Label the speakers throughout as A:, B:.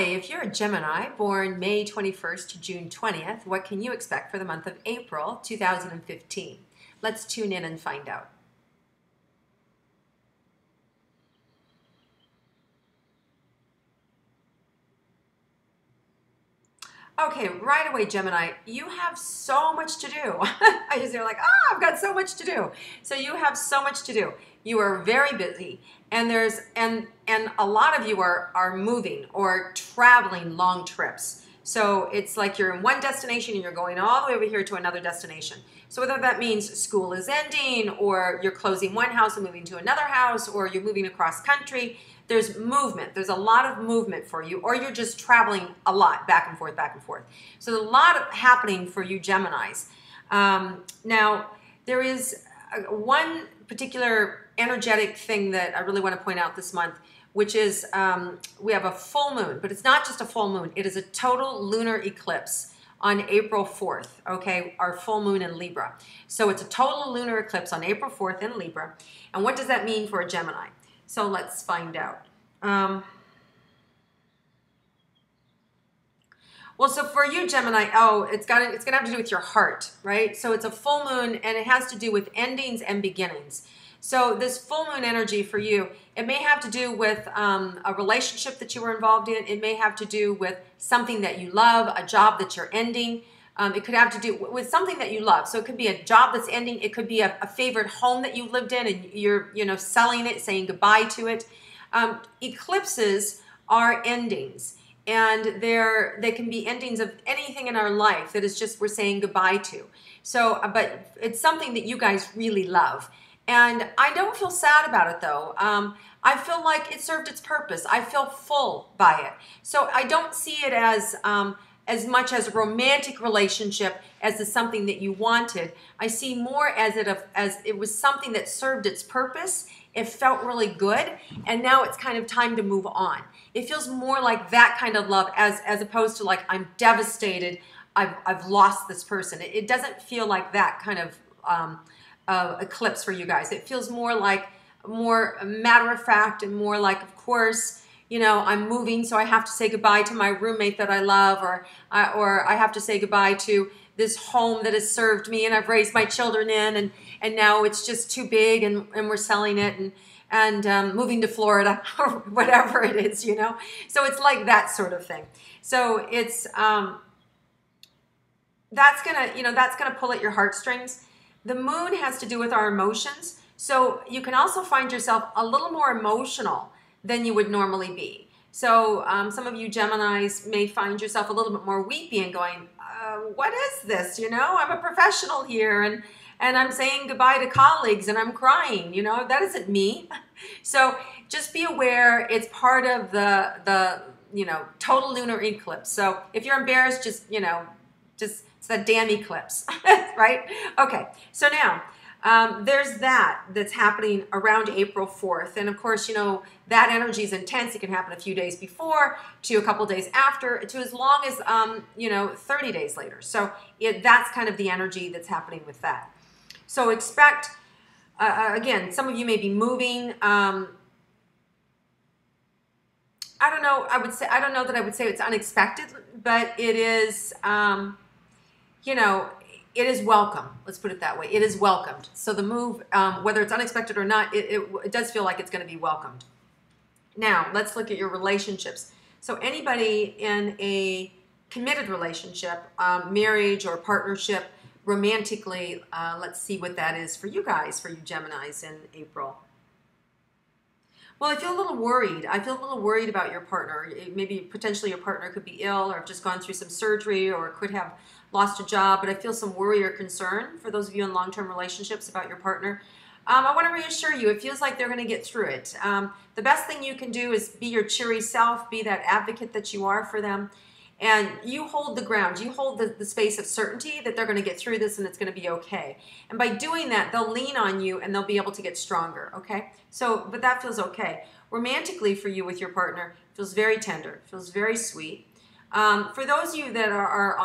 A: if you're a Gemini born May 21st to June 20th, what can you expect for the month of April 2015? Let's tune in and find out. Okay, right away, Gemini, you have so much to do. You're like, I've got so much to do. So you have so much to do. You are very busy, and a lot of you are moving or traveling long trips. So it's like you're in one destination and you're going all the way over here to another destination. So whether that means school is ending, or you're closing one house and moving to another house, or you're moving across country, there's movement. There's a lot of movement for you, or you're just traveling a lot back and forth, back and forth. So there's a lot happening for you Geminis. Now, there is one particular energetic thing that I really want to point out this month, which is we have a full moon, but it's not just a full moon. It is a total lunar eclipse on April 4th, okay, our full moon in Libra. So it's a total lunar eclipse on April 4th in Libra. And what does that mean for a Gemini? So let's find out. Well, so for you, Gemini, it's gonna have to do with your heart, right? So it's a full moon, and it has to do with endings and beginnings. So this full moon energy for you, it may have to do with a relationship that you were involved in. It may have to do with something that you love, a job that you're ending. It could have to do with something that you love. So it could be a job that's ending. It could be a favorite home that you lived in and you're selling it, saying goodbye to it. Eclipses are endings, and they can be endings of anything in our life that is just we're saying goodbye to. So, but it's something that you guys really love. And I don't feel sad about it though. I feel like it served its purpose. I feel full by it. So I don't see it as much as a romantic relationship as is something that you wanted. I see more as it was something that served its purpose. It felt really good, and now it's kind of time to move on. It feels more like that kind of love as opposed to like I'm devastated, I've lost this person. It doesn't feel like that kind of eclipse for you guys. It feels more matter of fact and more like, of course, I'm moving, so I have to say goodbye to my roommate that I love, or I have to say goodbye to this home that has served me and I've raised my children in, and now it's just too big and we're selling it and moving to Florida or whatever it is, So it's like that sort of thing. So it's that's gonna pull at your heartstrings. The moon has to do with our emotions, so you can also find yourself a little more emotional than you would normally be. So some of you Geminis may find yourself a little bit more weepy and going, what is this? I'm a professional here, and I'm saying goodbye to colleagues and I'm crying, that isn't me. So just be aware it's part of the total lunar eclipse. So if you're embarrassed, just it's the damn eclipse, right? Okay, so now there's that's happening around April 4th. And of course, that energy is intense. It can happen a few days before, to a couple days after, to as long as, 30 days later. So that's kind of the energy that's happening with that. So expect, again, some of you may be moving. I don't know. I don't know that I would say it's unexpected, but it is, it is welcome. Let's put it that way. It is welcomed. So the move, whether it's unexpected or not, it does feel like it's going to be welcomed. Now, let's look at your relationships. So anybody in a committed relationship, marriage or partnership, romantically, let's see what that is for you guys, for you Geminis in April. Well, I feel a little worried. I feel a little worried about your partner. Maybe potentially your partner could be ill or have just gone through some surgery or could have lost a job, but I feel some worry or concern for those of you in long-term relationships about your partner. I want to reassure you, it feels like they're going to get through it. The best thing you can do is be your cheery self, be that advocate that you are for them, and you hold the ground. You hold the space of certainty that they're going to get through this and it's going to be okay. And by doing that, they'll lean on you and they'll be able to get stronger, okay? So, but that feels okay. Romantically for you with your partner, it feels very tender, feels very sweet. For those of you that are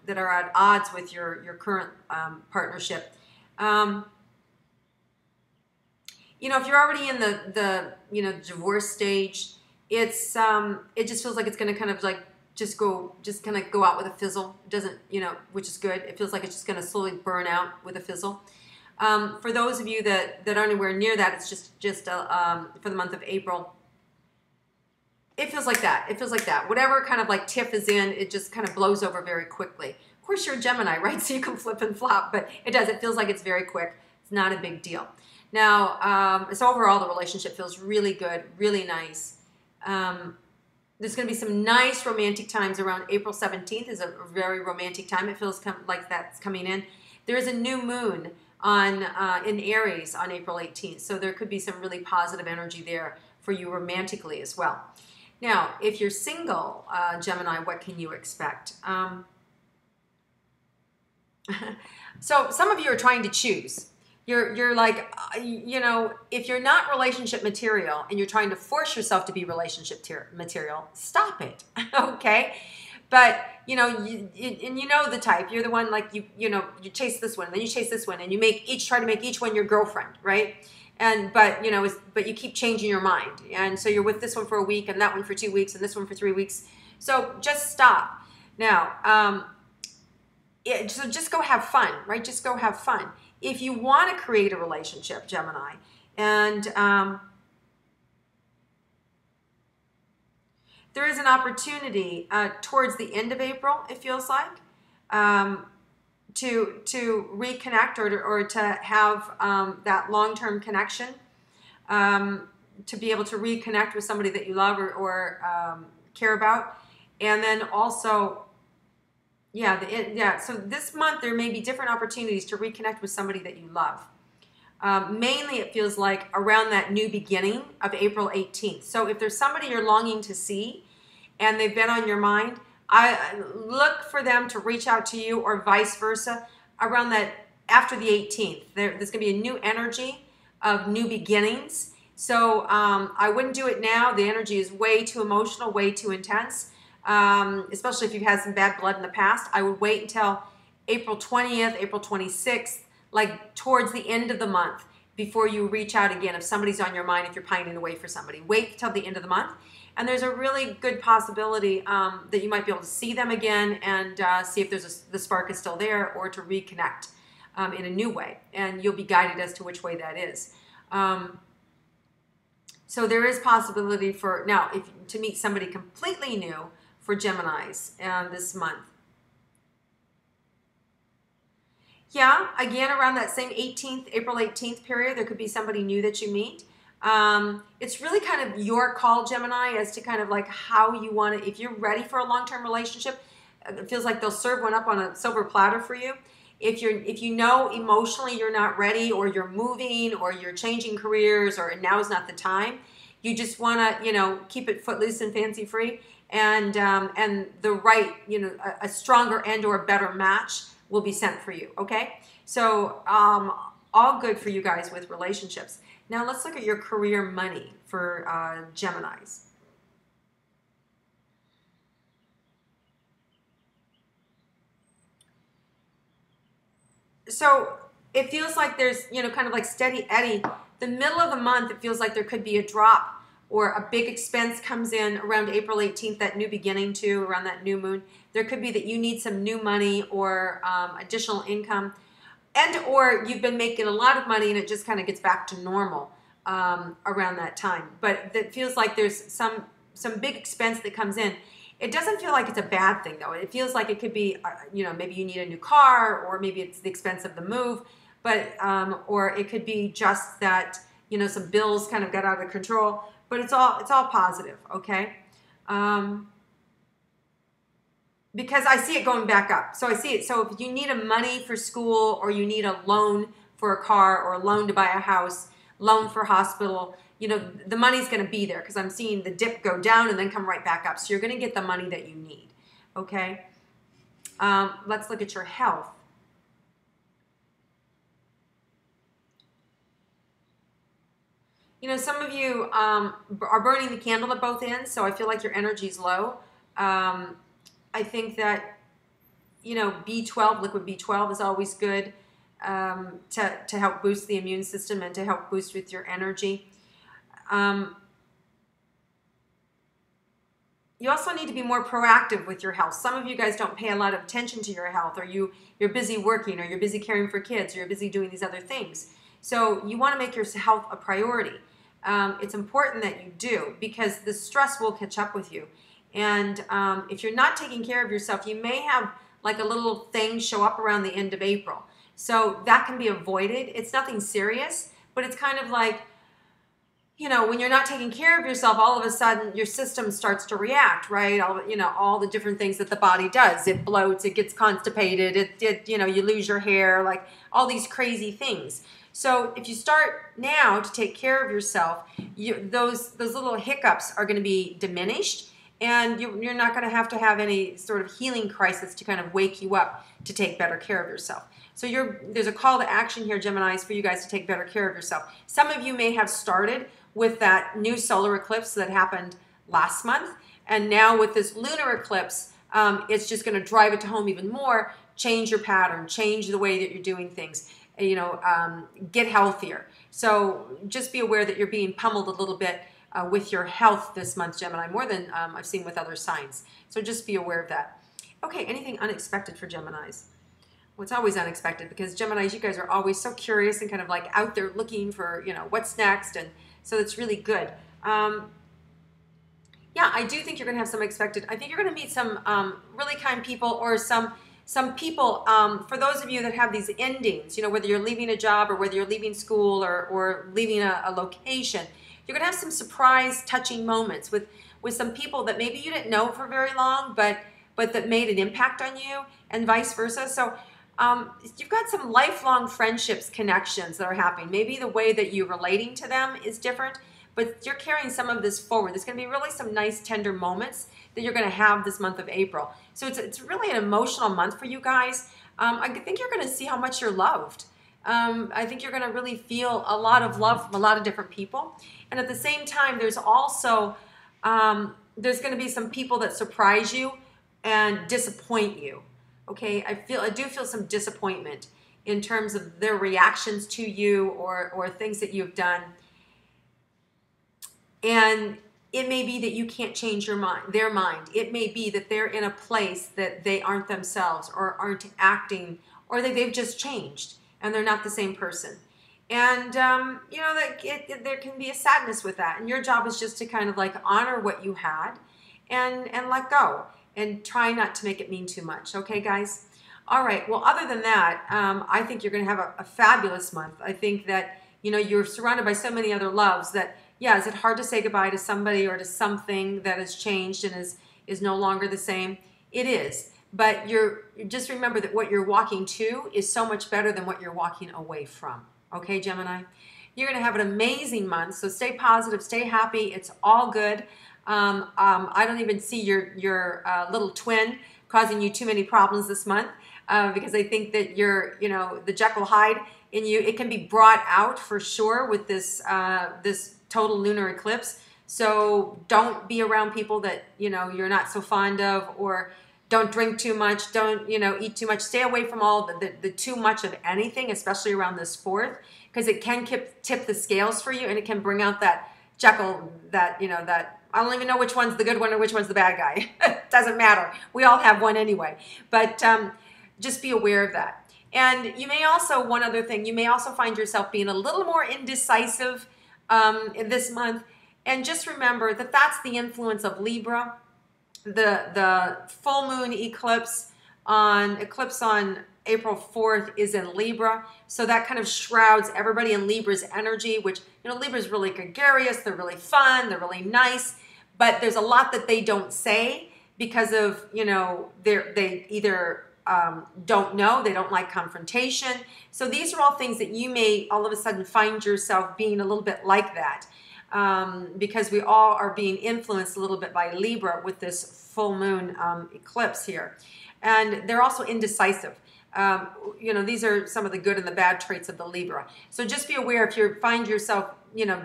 A: that are at odds with your current partnership, if you're already in the divorce stage, it just feels like it's going to kind of like just kind of go out with a fizzle. It doesn't, which is good. It feels like it's just going to slowly burn out with a fizzle. For those of you that aren't anywhere near that, it's just for the month of April. It feels like that. It feels like that. Whatever kind of like tiff is in, it just kind of blows over very quickly. Of course, you're a Gemini, right? So you can flip and flop, but it does. It feels like it's very quick. It's not a big deal. Now, so overall, the relationship feels really good, really nice. There's going to be some nice romantic times around April 17th is a very romantic time. It feels like that's coming in. There is a new moon in Aries on April 18th, so there could be some really positive energy there for you romantically as well. Now, if you're single, Gemini, what can you expect? So some of you are trying to choose. You're like, if you're not relationship material and you're trying to force yourself to be relationship material, stop it, okay? But, you know the type. You're the one like, you chase this one, then you chase this one, and you try to make each one your girlfriend, right? But you keep changing your mind. And so you're with this one for a week and that one for 2 weeks and this one for 3 weeks. So just stop. Now, so just go have fun, right? Just go have fun. If you want to create a relationship, Gemini, and there is an opportunity towards the end of April, it feels like, to reconnect or to have that long-term connection, to be able to reconnect with somebody that you love or care about. And then also, so this month there may be different opportunities to reconnect with somebody that you love. Mainly it feels like around that new beginning of April 18th. So if there's somebody you're longing to see and they've been on your mind, I look for them to reach out to you or vice versa around that after the 18th. There's going to be a new energy of new beginnings. So I wouldn't do it now. The energy is way too emotional, way too intense, especially if you've had some bad blood in the past. I would wait until April 20th, April 26th, like towards the end of the month before you reach out again if somebody's on your mind, if you're pining away for somebody. Wait till the end of the month. And there's a really good possibility that you might be able to see them again and see if the spark is still there, or to reconnect in a new way. And you'll be guided as to which way that is. So there is possibility to meet somebody completely new for Geminis this month. Yeah, again, around that same April 18th period, there could be somebody new that you meet. It's really kind of your call, Gemini, as to kind of like how you want to, if you're ready for a long-term relationship, it feels like they'll serve one up on a silver platter for you. If you know emotionally you're not ready, or you're moving, or you're changing careers, or now is not the time, you just want to, keep it footloose and fancy free, and the right, a stronger and or better match will be sent for you, okay? So all good for you guys with relationships. Now let's look at your career money for Geminis. So it feels like there's, kind of like steady Eddie. The middle of the month, it feels like there could be a drop or a big expense comes in around April 18th, that new beginning too, around that new moon. There could be that you need some new money or additional income, and or you've been making a lot of money and it just kind of gets back to normal around that time. But it feels like there's some big expense that comes in. It doesn't feel like it's a bad thing though. It feels like it could be, maybe you need a new car, or maybe it's the expense of the move, but or it could be just that some bills kind of got out of control. But it's all positive, okay? Because I see it going back up. So I see it. So if you need a money for school, or you need a loan for a car, or a loan to buy a house, loan for hospital, the money's going to be there, because I'm seeing the dip go down and then come right back up. So you're going to get the money that you need, okay? Let's look at your health. Some of you are burning the candle at both ends, so I feel like your energy's low. I think that, B12, liquid B12 is always good to help boost the immune system and to help boost with your energy. You also need to be more proactive with your health. Some of you guys don't pay a lot of attention to your health, or you're busy working, or you're busy caring for kids, or you're busy doing these other things. So you want to make your health a priority. It's important that you do, because the stress will catch up with you. And if you're not taking care of yourself, you may have like a little thing show up around the end of April. So that can be avoided. It's nothing serious, but it's kind of like, you know, when you're not taking care of yourself, all of a sudden your system starts to react, right? All the different things that the body does. It bloats, it gets constipated, you lose your hair, like all these crazy things. So if you start now to take care of yourself, those little hiccups are going to be diminished, and you're not going to have any sort of healing crisis to kind of wake you up to take better care of yourself. So there's a call to action here, Geminis, for you guys to take better care of yourself. Some of you may have started with that new solar eclipse that happened last month, and now with this lunar eclipse, it's just going to drive it to home even more. Change your pattern, change the way that you're doing things, get healthier. So just be aware that you're being pummeled a little bit with your health this month, Gemini, more than I've seen with other signs. So just be aware of that. Okay, anything unexpected for Geminis? Well, it's always unexpected, because Geminis, you guys are always so curious and kind of like out there looking for, what's next, and so it's really good. Yeah, I do think you're going to have some expected. I think you're going to meet some really kind people, or some people, for those of you that have these endings, whether you're leaving a job, or whether you're leaving school, or leaving a location, you're going to have some surprise, touching moments with some people that maybe you didn't know for very long, but that made an impact on you, and vice versa. So you've got some lifelong friendships, connections that are happening. Maybe the way that you're relating to them is different, but you're carrying some of this forward. There's going to be really some nice, tender moments that you're going to have this month of April. So it's really an emotional month for you guys. I think you're going to see how much you're loved. I think you're going to really feel a lot of love from a lot of different people. And at the same time, there's also, there's going to be some people that surprise you and disappoint you. Okay, I do feel some disappointment in terms of their reactions to you, or things that you've done. And it may be that you can't change their mind. It may be that they're in a place that they aren't themselves, or aren't acting, or that they've just changed and they're not the same person. And there can be a sadness with that. And your job is just to kind of like honor what you had, and let go, and try not to make it mean too much. Okay, guys? All right. Well, other than that, I think you're going to have a fabulous month. I think that, you're surrounded by so many other loves that, yeah, is it hard to say goodbye to somebody or to something that has changed and is no longer the same? It is. But just remember that what you're walking to is so much better than what you're walking away from. Okay, Gemini? You're going to have an amazing month. So stay positive, stay happy. It's all good. I don't even see your little twin causing you too many problems this month, because I think that the Jekyll Hyde in you, it can be brought out for sure with this total lunar eclipse. So don't be around people that you're not so fond of, or don't drink too much, don't eat too much. Stay away from all the too much of anything, especially around this 4th, because it can tip the scales for you, and it can bring out that Jekyll, that I don't even know which one's the good one or which one's the bad guy. It doesn't matter. We all have one anyway. But just be aware of that. And you may also, one other thing, you may also find yourself being a little more indecisive in this month. And just remember that that's the influence of Libra. The full moon eclipse on April 4th is in Libra. So that kind of shrouds everybody in Libra's energy, which, Libra's really gregarious. They're really fun. They're really nice. But there's a lot that they don't say because of, they either don't know, they don't like confrontation. So these are all things that you may all of a sudden find yourself being a little bit like that, because we all are being influenced a little bit by Libra with this full moon eclipse here. And they're also indecisive. These are some of the good and the bad traits of the Libra. So just be aware if you find yourself,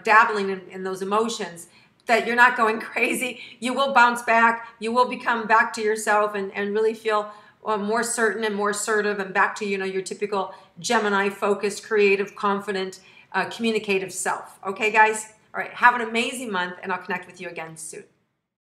A: dabbling in those emotions, that you're not going crazy. You will bounce back. You will become back to yourself and really feel more certain and more assertive, and back to, your typical Gemini focused, creative, confident, communicative self. Okay, guys? All right. Have an amazing month, and I'll connect with you again soon.